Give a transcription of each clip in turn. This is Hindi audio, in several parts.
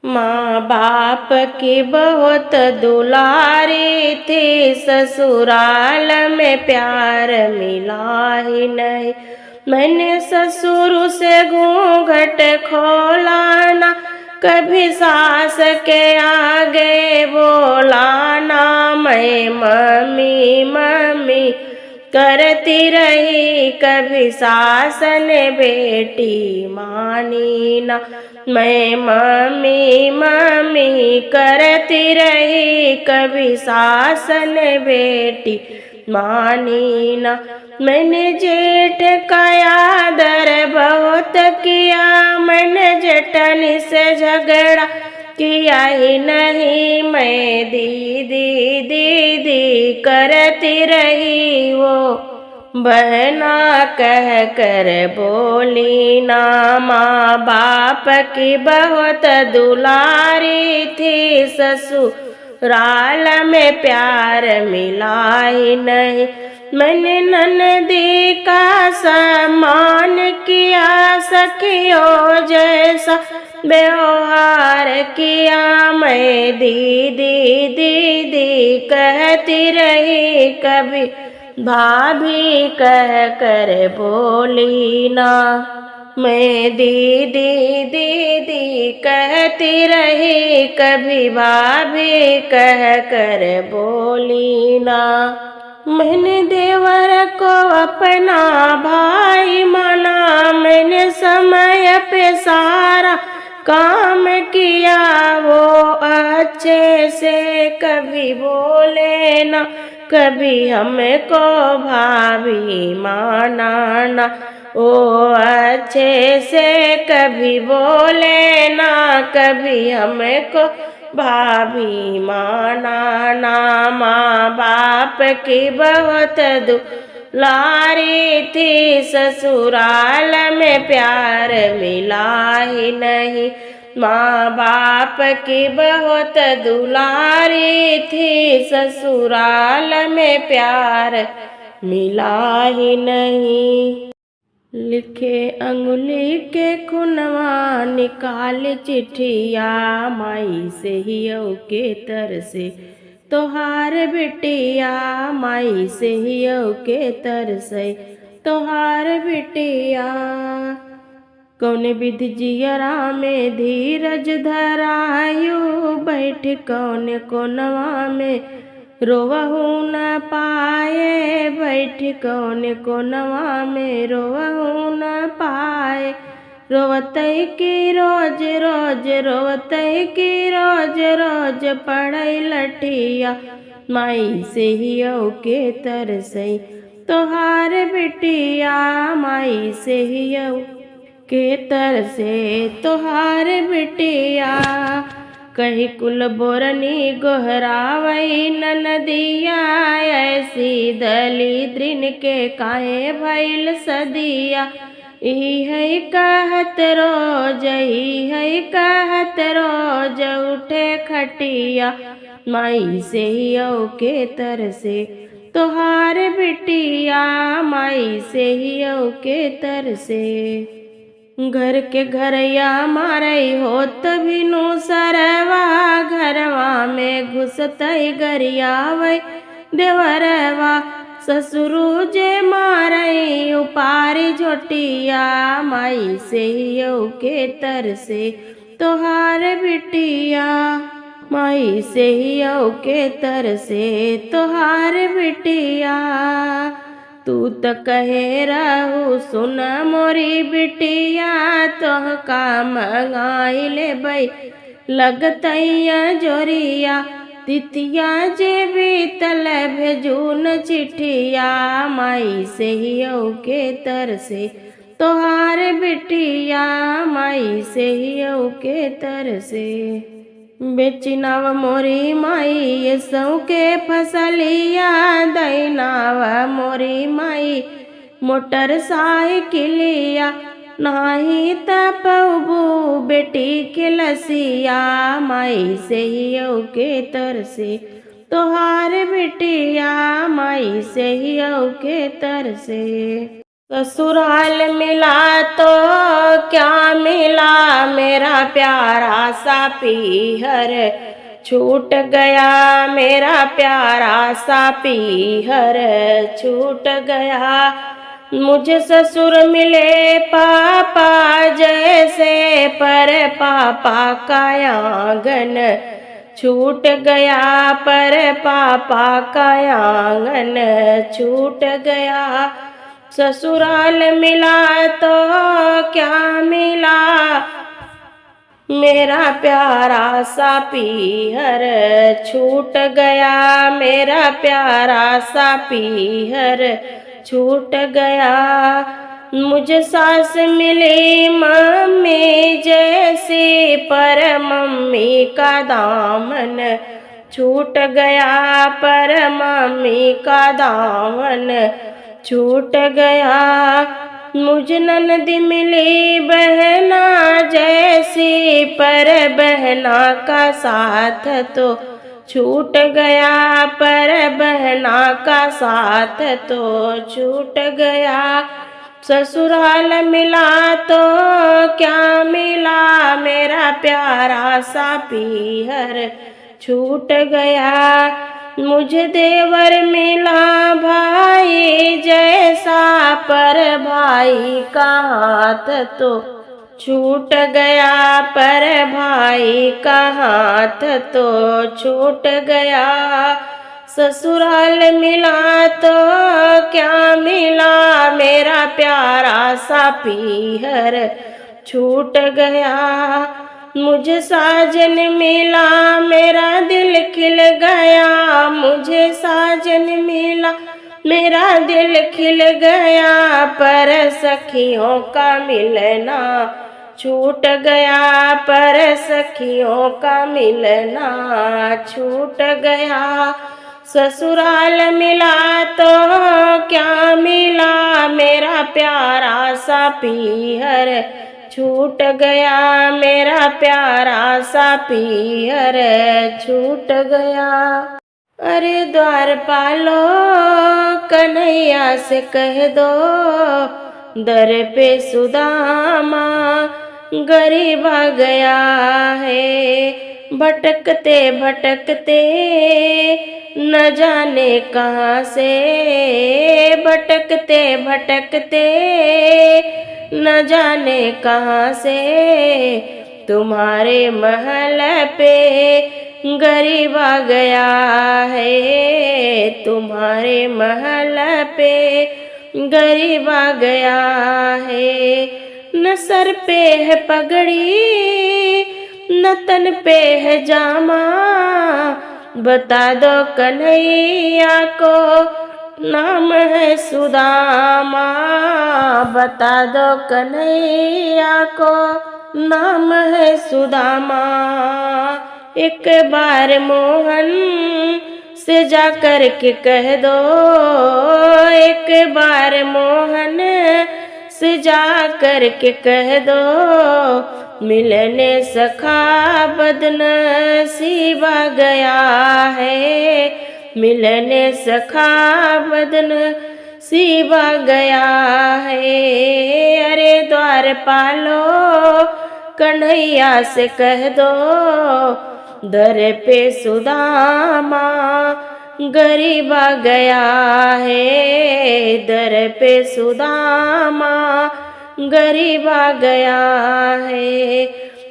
माँ बाप की बहुत दुलारी थी, ससुराल में प्यार मिला ही नहीं। मैंने ससुर से घूंघट खोला ना, कभी सास के आगे बोला ना। मैं मम्मी मम्मी करती रही, कभी सास ने बेटी मानी ना। मैं मम्मी मम्मी करती रही, कभी सास ने बेटी मानी ना। मैंने जेठ का आदर बहुत किया, मैंने जेठनी से झगड़ा किया ही नहीं। मैं दीदी दीदी करती रही, वो बहना कह कर बोली ना। माँ बाप की बहुत दुलारी थी, ससुराल में प्यार मिला ही नहीं। मैंने ननदी का सम्मान किया, सखियों जैसा व्यवहार किया। मैं दीदी दीदी कहती रही, कभी भाभी कह कर बोली ना। मैं दीदी दीदी कहती रही, कभी भाभी कह कर बोली ना। मैंने देवर को अपना भाई माना, मैंने समय पे सारा काम किया। वो अच्छे से कभी बोले ना, कभी हमको भाभी माना ना। ओ अच्छे से कभी बोले ना, कभी हमको भाभी माना ना। माँ बाप की बहुत दुलारी थी, ससुराल में प्यार मिला ही नहीं। माँ बाप की बहुत दुलारी थी, ससुराल में प्यार मिला ही नहीं। लिखे अंगुली के खुनवा, निकाल चिट्ठिया, माई से हियौ के तर से तोहार बिटिया। माई से हियौ के तर से तोहार बिटिया। कौन विधि जियरा में धीरज धरायु, बैठ कौन कोनवा में रोवहु न पाए। बैठ कौन कोनवा में रोवहु न पाए। रोवतई की रोज रोज, रोवतई की रोज रोज पढ़ई लठिया। माई से हियौ के तरसई तोहार बिटिया। माई से हियौ के तरसे तोहार बिटिया। कही कुल बोरनी गोहरावई ननदिया, ऐसी दलिद्रिन के काहे भइल सदिया। ई है कहत रोज, ई है कहत रोज उठे खटिया। माई से हियौ के तरसे तोहार बिटिया। माई से हियौ के तरसे घर के घरया मारई होत बिनु सरवा। घरवा में घुसतई गरियावई देवरवा। ससुरु जे मारई उपारी झोटिया। माई से हियौ के तरसे तोहार बिटिया। माई से हियौ के तरसे तोहार बिटिया। तू त कहे रहू सुन मोरी बिटिया, तोह का मंगाई ले बई लगतैया जोरिया। तितिया जे बीतल भेजून चिट्ठिया। माई से हियौ के तरसे तोहार बिटिया। माई से हियौ के तरसे बेचिनाव मोरी माई ये सौ के फसलिया। दैनाव मोरी माई मोटर साइकिलिया। नाही त पौबू बेटी के लसिया। माई से हियौ के तरसे तोहार बिटिया। माई से हियौ के तरसे ससुराल मिला तो क्या मिला, मेरा प्यारा सा पीहर छूट गया, मेरा प्यारा सा पीहर छूट गया। मुझे ससुर मिले पापा जैसे, पर पापा का आंगन छूट गया, पर पापा का आंगन छूट गया। ससुराल मिला तो क्या मिला, मेरा प्यारा सा पीहर छूट गया, मेरा प्यारा सा पीहर छूट गया। मुझे सास मिली मम्मी जैसी, पर मम्मी का दामन छूट गया, पर मम्मी का दामन छूट गया। मुझे ननद मिली बहना जैसी, पर बहना का साथ तो छूट गया, पर बहना का साथ तो छूट गया। ससुराल मिला तो क्या मिला, मेरा प्यारा सा पीहर छूट गया। मुझे देवर मिला भाई जैसा, पर भाई का हाथ तो छूट गया, पर भाई का हाथ तो छूट गया। ससुराल मिला तो क्या मिला, मेरा प्यारा सा पीहर छूट गया। मुझे साजन मिला मेरा दिल खिल गया, मुझे साजन मिला मेरा दिल खिल गया, पर सखियों का मिलना छूट गया, पर सखियों का मिलना छूट गया। ससुराल मिला तो क्या मिला, मेरा प्यारा सा पीहर छूट गया, मेरा प्यारा सा पीहर छूट गया। अरे द्वारपालो कन्हैया से कह दो, दर पे सुदामा गरीब आ गया है। भटकते भटकते न जाने कहाँ से, भटकते भटकते न जाने कहाँ से, तुम्हारे महल पे गरीब आ गया है, तुम्हारे महल पे गरीब आ गया है। न सर पे है पगड़ी न तन पे है जामा, बता दो कन्हैया को नाम है सुदामा, बता दो कन्हैया को नाम है सुदामा। एक बार मोहन से जा कर के कह दो, एक बार मोहन से जा कर के कह दो, मिलने सखा बदनसीब आ गया है, मिलने सखा बदनसीब आ गया है। अरे द्वारपालो कन्हैया से कह दो, दर पे सुदामा गरीब आ गया है, दर पे सुदामा गरीब आ गया है।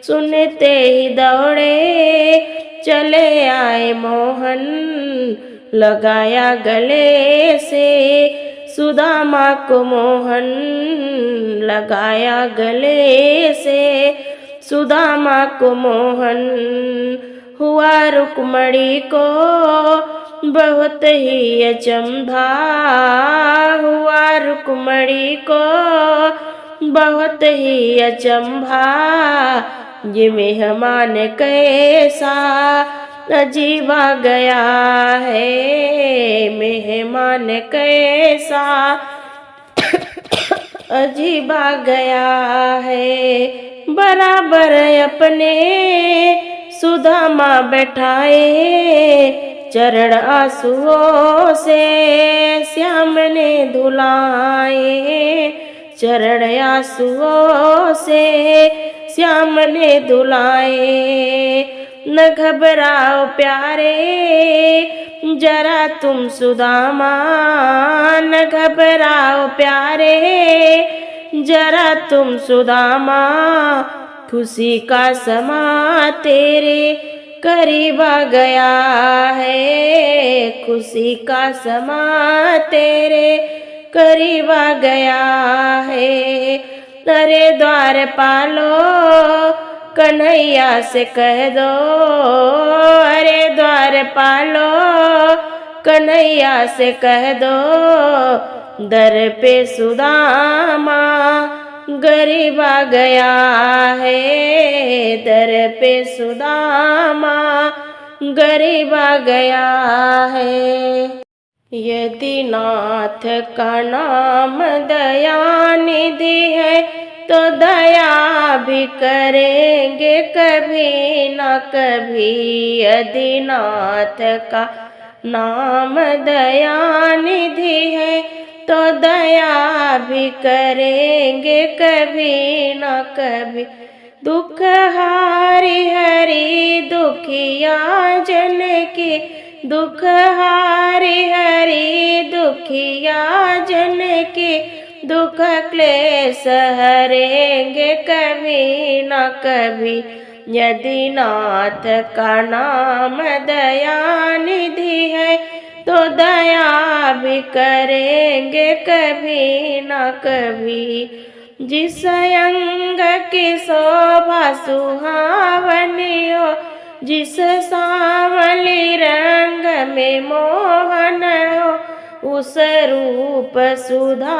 सुनते ही दौड़े चले आए मोहन, लगाया गले से सुदामा को मोहन, लगाया गले से सुदामा को मोहन। हुआ रुक्मणी को बहुत ही अचंभा, हुआ रुक्मणी को बहुत ही अचंभा, ये मेहमान कैसा अजीब आ गया है, मेहमान कैसा अजीब आ गया है। बराबर अपने सुदामा बैठाए, चरण आंसुओं से श्याम ने धुलाए, चरण आंसुओं से श्याम ने धुलाए। न घबराओ प्यारे जरा तुम सुदामा, न घबराओ प्यारे जरा तुम सुदामा, खुशी का समा तेरे करीब आ गया है, खुशी का समा तेरे करीब आ गया है। अरे द्वार पालो कन्हैया से कह दो, अरे द्वार पालो कन्हैया से कह दो, दर पे सुदामा गरीब आ गया है, दर पे सुदामा गरीब आ गया है। यदि नाथ का नाम दयानिधि है तो दया भी करेंगे कभी न कभी। यदि नाथ का नाम दयानिधि है तो दया भी करेंगे कभी न कभी। दुख हारी हरि दुखिया जन की, दुख हारी हरि दुखिया जन की, दुख क्लेश हरेंगे कभी न कभी। यदि नाथ का नाम दयानिधि है तो दया भी करेंगे कभी न कभी। जिस अंग की शोभा सुहावनी हो, जिस सांवली रंग में मोहन हो, उस रूप सुधा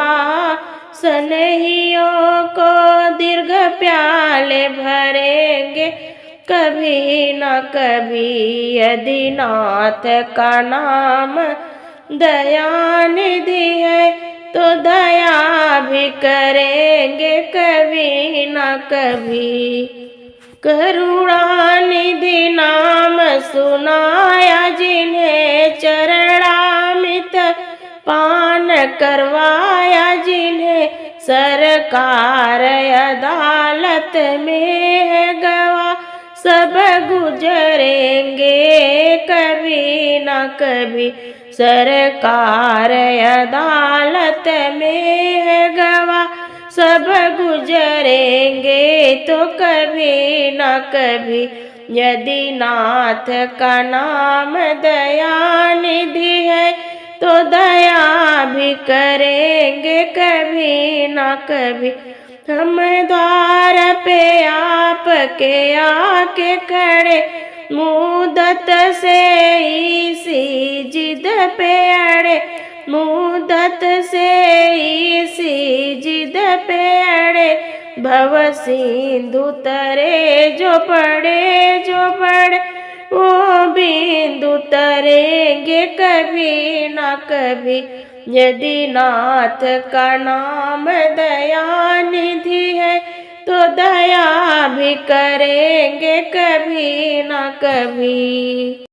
सनहियों को दीर्घ प्याले भरेंगे कभी न कभी। यदि नाथ का नाम दयानिधि है तो दया भी करेंगे कभी न कभी। करुणानिधि नाम सुनाया जिन्हें, चरणामृत पान करवाया जिन्हें, सरकार अदालत में है गवाह, सब गुजरेंगे कभी न कभी। सरकार अदालत में है गवाह, सब गुजरेंगे तो कभी न कभी। यदि नाथ का नाम दयानिधि है तो दया भी करेंगे कभी न कभी। हम द्वार पे आपके आके खड़े, मुद्दत से इसी जिद पे अड़े, मुद्दत से इसी जिद पे अड़े। भव सिंधु तरे जो पड़े वो बिंदु तरेंगे कभी न कभी। यदि नाथ का नाम दयानिधि है तो दया भी करेंगे कभी न कभी।